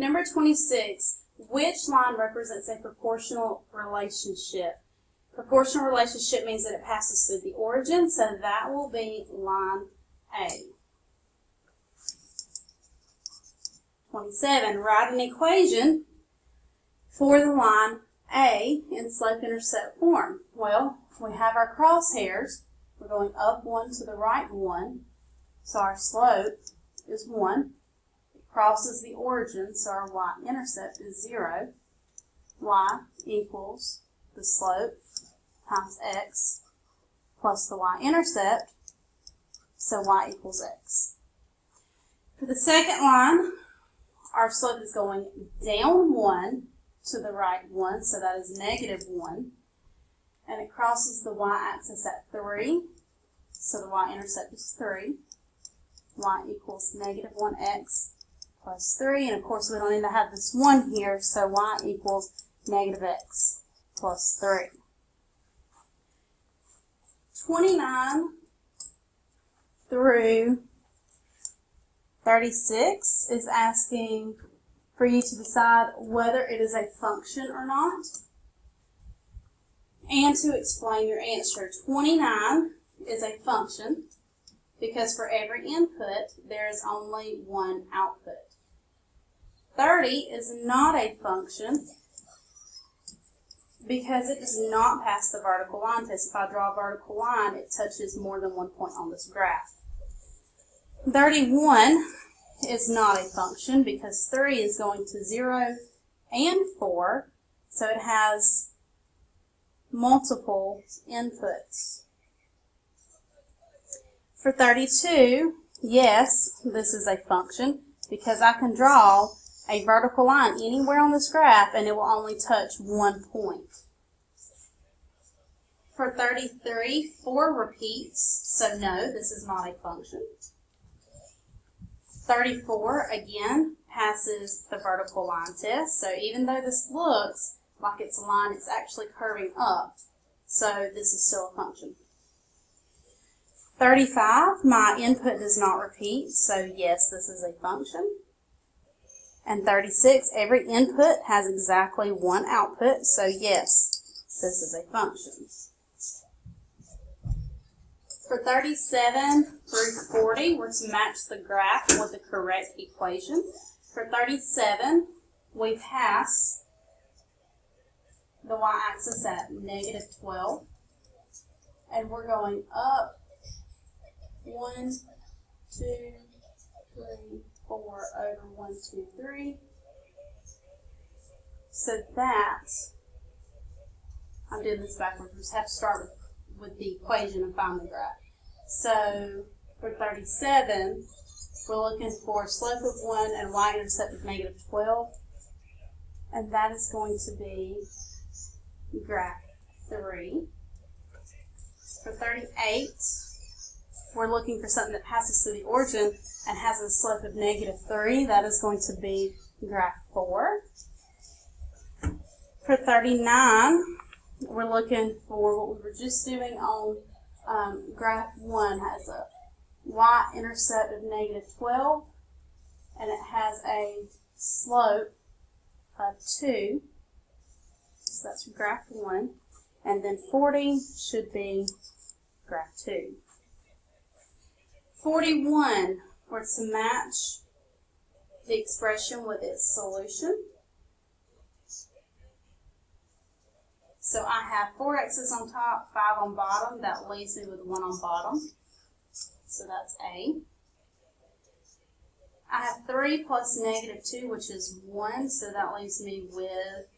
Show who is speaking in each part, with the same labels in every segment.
Speaker 1: Number 26, which line represents a proportional relationship? Proportional relationship means that it passes through the origin, so that will be line A. 27, write an equation for the line A in slope-intercept form. Well, we have our crosshairs. We're going up 1 to the right 1, so our slope is 1. It crosses the origin, so our y-intercept is 0. Y equals the slope times x plus the y-intercept, so y equals x. For the second line, our slope is going down 1 to the right 1, so that is negative 1. And it crosses the y-axis at 3, so the y-intercept is 3. Y equals negative 1x plus 3, and of course we don't need to have this 1 here, so y equals negative x plus 3. 29 through 36 is asking for you to decide whether it is a function or not, and to explain your answer. 29 is a function because for every input there is only one output. 30 is not a function because it does not pass the vertical line test. If I draw a vertical line, it touches more than one point on this graph. 31 is not a function because 3 is going to 0 and 4, so it has multiple inputs. For 32, yes, this is a function because I can draw a vertical line anywhere on this graph and it will only touch one point. For 33, 4 repeats, so no, this is not a function. 34, again, passes the vertical line test. So even though this looks like it's a line, it's actually curving up. So this is still a function. 35, my input does not repeat. So yes, this is a function. And 36, every input has exactly one output. So yes, this is a function. For 37 through 40, we're to match the graph with the correct equation. For 37, we pass the y-axis at negative 12, and we're going up 1, 2, 3, 4 over 1, 2, 3. So that, I'm doing this backwards, we just have to start with the equation and find the graph. So for 37, we're looking for slope of 1 and y-intercept of negative 12. And that is going to be graph 3. For 38, we're looking for something that passes through the origin and has a slope of negative 3. That is going to be graph 4. For 39, we're looking for what we were just doing on graph 1, has a y-intercept of negative 12, and it has a slope of 2, so that's graph 1, and then 40 should be graph 2. 41, we're to match the expression with its solution. So I have 4 x's on top, 5 on bottom. That leaves me with 1 on bottom. So that's A. I have 3 plus negative 2, which is 1. So that leaves me with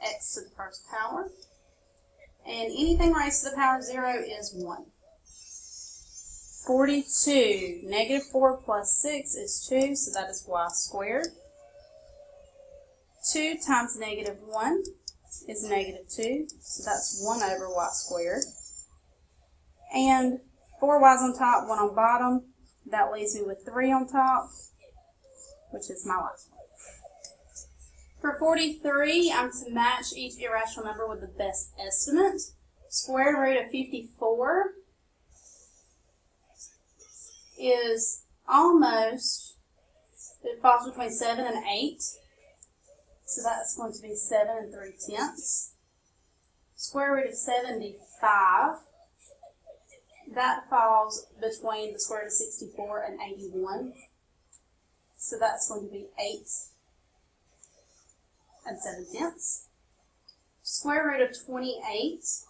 Speaker 1: x to the first power. And anything raised to the power of 0 is 1. 42. Negative 4 plus 6 is 2, so that is y squared. 2 times negative 1 is negative 2, so that's 1 over y squared. And 4 y's on top, 1 on bottom. That leaves me with 3 on top, which is my y squared. For 43, I'm to match each irrational number with the best estimate. Square root of 54 is almost It falls between 7 and 8. So that's going to be 7 3/10. Square root of 75. That falls between the square root of 64 and 81. So that's going to be 8 7/10. Square root of 28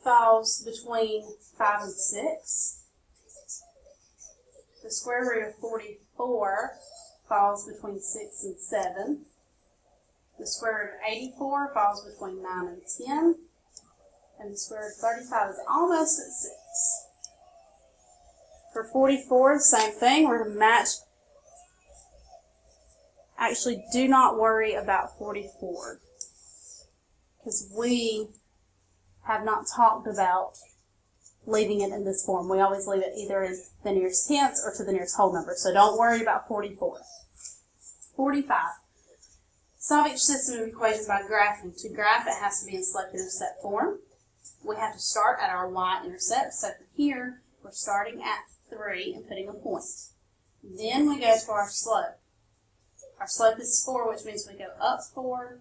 Speaker 1: falls between 5 and 6. The square root of 44 falls between 6 and 7. The square root of 84 falls between 9 and 10. And the square root of 35 is almost at 6. For 44, the same thing. We're going to match. Actually, do not worry about 44, because we have not talked about leaving it in this form. We always leave it either in the nearest tenths or to the nearest whole number. So don't worry about 44. 45. Solve each system of equations by graphing. To graph, it has to be in slope-intercept form. We have to start at our y-intercept. So here, we're starting at 3 and putting a point. Then we go to our slope. Our slope is 4, which means we go up 4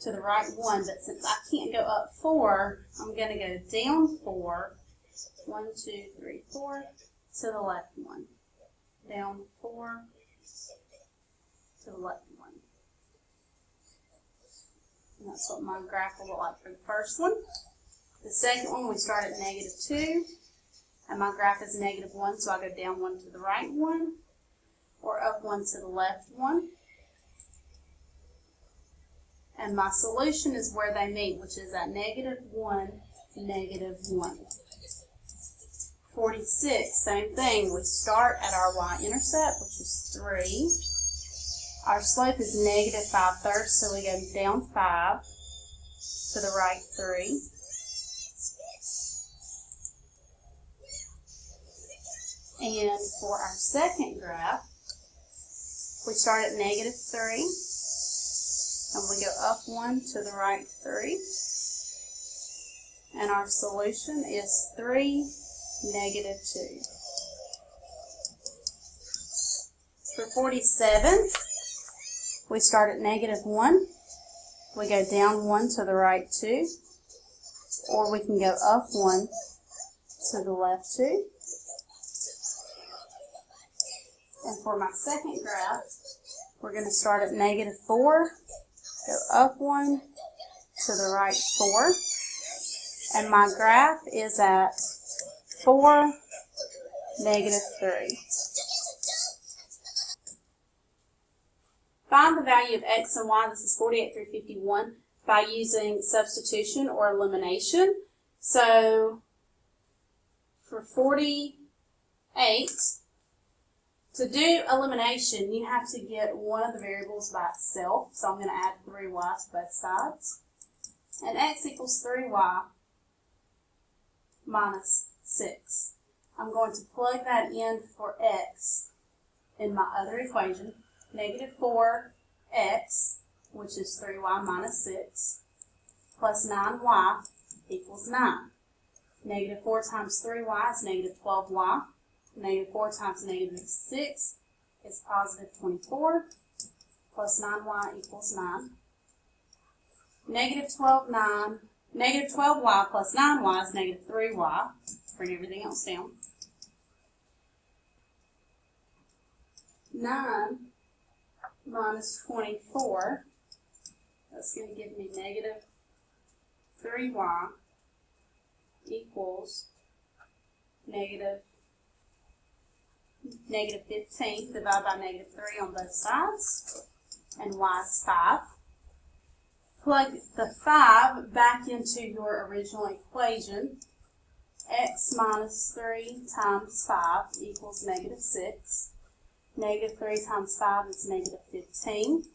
Speaker 1: to the right 1. But since I can't go up 4, I'm going to go down 4. 1, 2, 3, 4 to the left 1. Down 4 to the left 1. And that's what my graph will look like for the first one. The second one, we start at -2. And my graph is -1, so I go down 1 to the right 1. Or up 1 to the left 1. And my solution is where they meet, which is at -1, -1. 46, same thing. We start at our y-intercept, which is 3. Our slope is -5/3, so we go down 5 to the right 3. And for our second graph, we start at -3. And we go up 1 to the right 3. And our solution is 3, -2. For 47, we start at -1. We go down 1 to the right 2. Or we can go up 1 to the left 2. And for my second graph, we're going to start at -4. Go up 1 to the right 4. And my graph is at 4, -3. Find the value of x and y, this is 48 through 51, by using substitution or elimination. So for 48, to do elimination, you have to get one of the variables by itself. So I'm going to add 3y to both sides. And x equals 3y minus 6. I'm going to plug that in for x in my other equation. -4x, which is 3y minus 6, plus 9y equals 9. -4 times 3y is -12y. -4 times -6 is +24, plus 9y equals 9. -12y plus 9y is -3y. Bring everything else down. 9 minus 24, that's going to give me -3y equals -15, divided by -3 on both sides, and y is 5. Plug the 5 back into your original equation. X minus 3 times 5 equals -6. -3 times 5 is -15.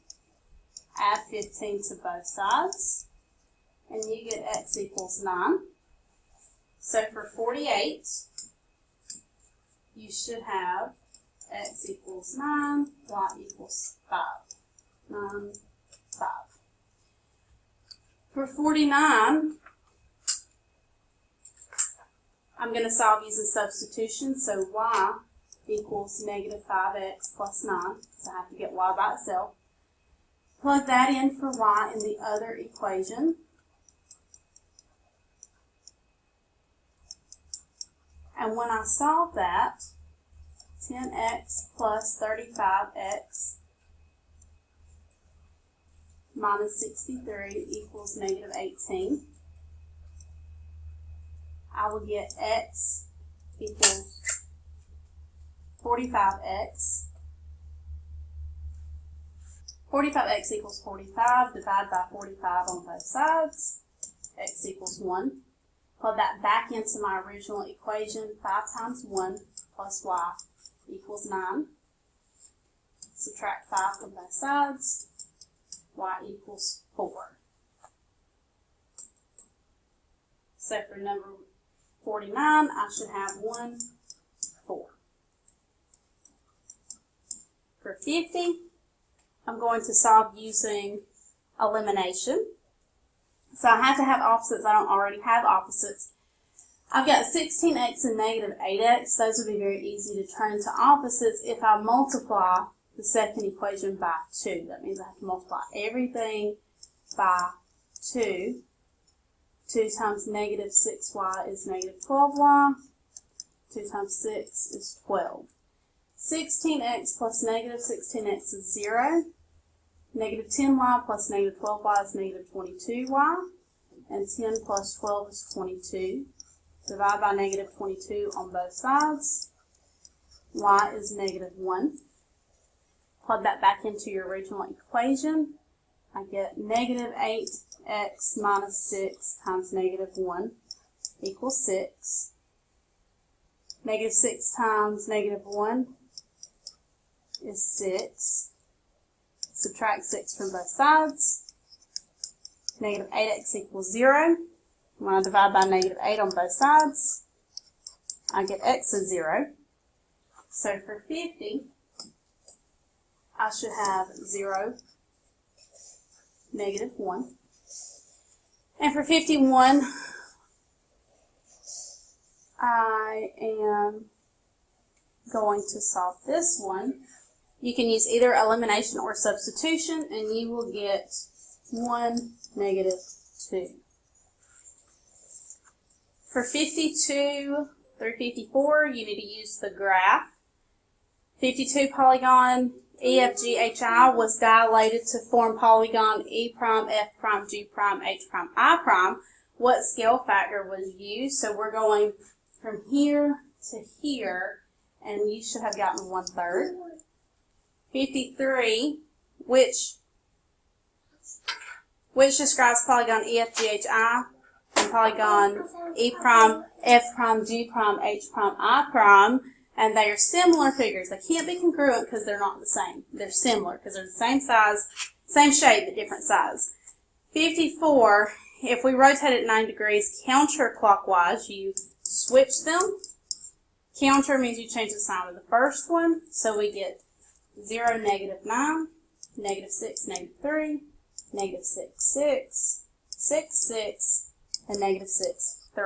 Speaker 1: Add 15 to both sides, and you get x equals 9. So for 48, you should have x equals 9, y equals 5. 9, 5. For 49, I'm going to solve using substitution. So y equals negative 5x plus 9. So I have to get y by itself. Plug that in for y in the other equation. And when I solve that, 10x plus 35x minus 63 equals negative 18. I will get x equals 45x. 45x equals 45. Divide by 45 on both sides. X equals 1. Plug that back into my original equation. 5 times 1 plus y equals 9. Subtract 5 from both sides. Y equals 4. So for number 49, I should have 1, 4. For 50, I'm going to solve using elimination. So I have to have opposites. I don't already have opposites. I've got 16x and negative 8x. Those would be very easy to turn into opposites if I multiply the second equation by 2. That means I have to multiply everything by 2. 2 times negative 6y is negative 12y. 2 times 6 is 12. 16x plus negative 16x is 0. Negative 10y plus negative 12y is negative 22y. And 10 plus 12 is 22. Divide by negative 22 on both sides. Y is negative 1. Plug that back into your original equation. I get negative 8x minus 6 times negative 1 equals 6. Negative 6 times negative 1 is 6. Subtract 6 from both sides. Negative 8x equals 0. When I divide by negative 8 on both sides, I get x is 0. So for 50, I should have 0, negative 1. And for 51, I am going to solve this one. You can use either elimination or substitution, and you will get 1, negative 2. For 52 through 54, you need to use the graph. 52 polygon EFGHI was dilated to form polygon E prime, F prime, G prime, H prime, I prime. What scale factor was used? So we're going from here to here, and you should have gotten 1/3. 53, which describes polygon EFGHI and polygon E prime, F prime, G prime, H prime, I prime, and they are similar figures. They can't be congruent because they're not the same. They're similar because they're the same size, same shape, but different size. 54, if we rotate it 9 degrees counterclockwise, you switch them. Counter means you change the sign of the first one, so we get 0, negative 9, negative 6, negative 3, negative 6, 6, 6, 6, and negative 6, 3.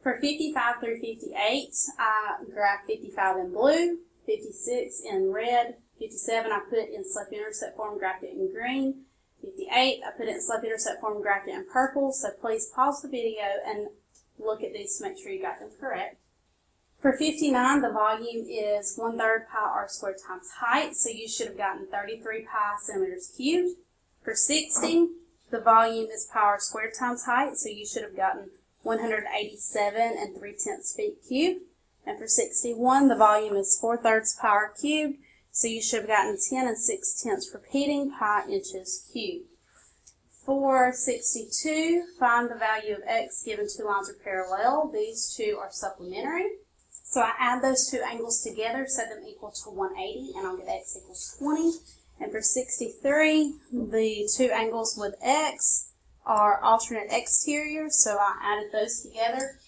Speaker 1: For 55 through 58, I graphed 55 in blue, 56 in red, 57 I put in slope-intercept form, graphed it in green, 58 I put it in slope-intercept form, graphed it in purple, so please pause the video and look at these to make sure you got them correct. For 59, the volume is 1/3 pi r squared times height, so you should have gotten 33 pi centimeters cubed. For 60, the volume is pi r squared times height, so you should have gotten 187 3/10 feet cubed. And for 61, the volume is 4/3 pi r cubed, so you should have gotten 10 6/10 repeating pi inches cubed. For 62, find the value of x given two lines are parallel. These two are supplementary. So I add those two angles together, set them equal to 180, and I'll get x equals 20. And for 63, the two angles with x are alternate exteriors, so I added those together,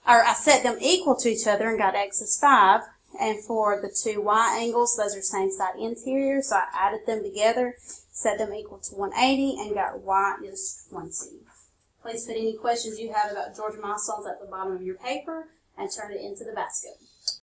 Speaker 1: or I set them equal to each other and got x is 5. And for the two y angles, those are same side interior, so I added them together, set them equal to 180, and got y is 20. Please put any questions you have about Georgia Milestones at the bottom of your paper and turn it into the basket.